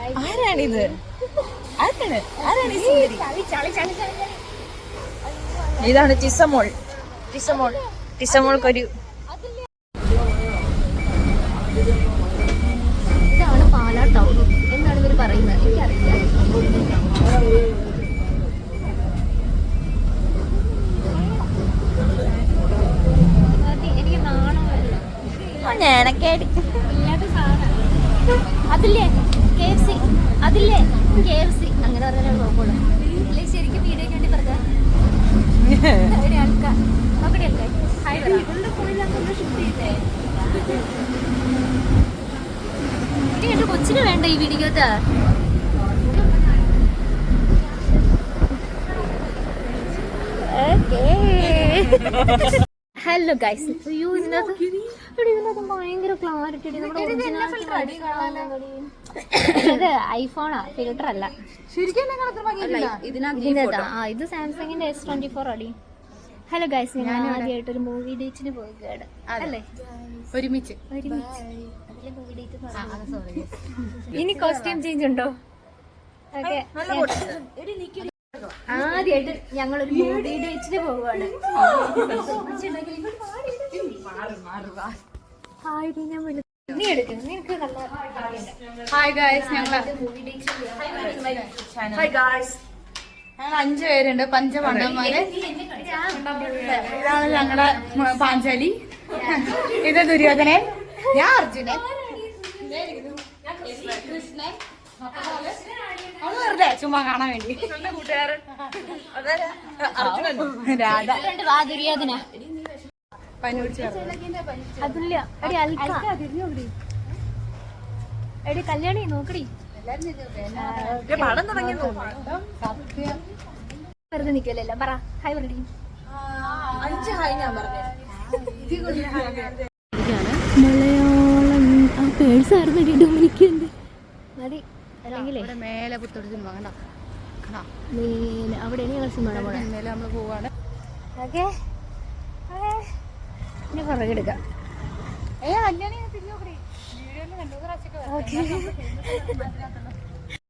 ആരാണിത്? ഇതാണ് ടിസമോൾ. ടിസമോൾക്കൊരു ഇതാണ് പാലാ ടൗൺ എന്നാണ് ഇവർ പറയുന്നത്. എനിക്കറിയില്ല. എനിക്ക് നാണമല്ല ഇല്ലാത്ത സാധനം. അതില്ലേ KFC, അതില്ലേ KFC അങ്ങനെ പറഞ്ഞാൽ നോക്കുള്ളൂ. അല്ലെ ശരിക്കും വീഡിയോ വേണ്ടി പറഞ്ഞാൽ ആൾക്കാർ നോക്കണല്ലേ. ഹായ് ഇനി എന്റെ കൊച്ചിന് വേണ്ട ഈ വീഡിയോത്ത്. Hello guys. അയ്യോ ഇതിനകത്ത് ഭയങ്കര ക്ലാരിറ്റി. ഇത് ഐഫോണാ, ഫിൽട്ടർ അല്ല. ഇത് സാംസങ്ങിന്റെ S24 അടി. ഹലോ ഗൈസ്, ഞാൻ ആദ്യമായിട്ടൊരു മൂവി ഡേറ്റിന് പോവുകയാണ് അല്ലേ? ഒരുമിച്ച് ഇനി കോസ്റ്റ്യൂം ചേഞ്ച് ഉണ്ടോ? ഓക്കെ, ആദ്യമായിട്ട് ഞങ്ങളൊരു മൂവി ഡേറ്റിന് പോവുകയാണ്. ഹായ് ഗായ്സ്, ഞങ്ങൾ 5 പേരുണ്ട്. പഞ്ചമണ്ഡന്മാര്. ഇതാണ് ഞങ്ങളുടെ പാഞ്ചാലി. ഇത് ദുര്യോധനൻ. ഞാൻ അർജുനൻ. കൃഷ്ണൻ. വെറുതെ ചുമ്മാ കാണാൻ വേണ്ടി. കൂട്ടുകാരൻ രാധ. ദുര്യോധന. അതുല്യ. എടി കല്യാണി നോക്കടി. വെറുതെ നിക്കല്ലോ. പറ ഹായ് പറടി. 5 ഹായ് ഞാൻ പറഞ്ഞു. മലയാളം ആ പേഴ്സായിരുന്നു ഡൊമിനിക്കന്റെ. മതി അല്ലെങ്കിലേ മേലെ പുത്തൊടിച്ചു വേണ്ട. അവിടെ ഞങ്ങൾ സിനിമ മേലെ നമ്മള് പോവാണ്. ഓക്കെ, ഇനി പുറകെടുക്കാം. കല്യാണി തിരിഞ്ഞു നോക്കടി. വീഡിയോയിൽ 2 പ്രാവശ്യമൊക്കെ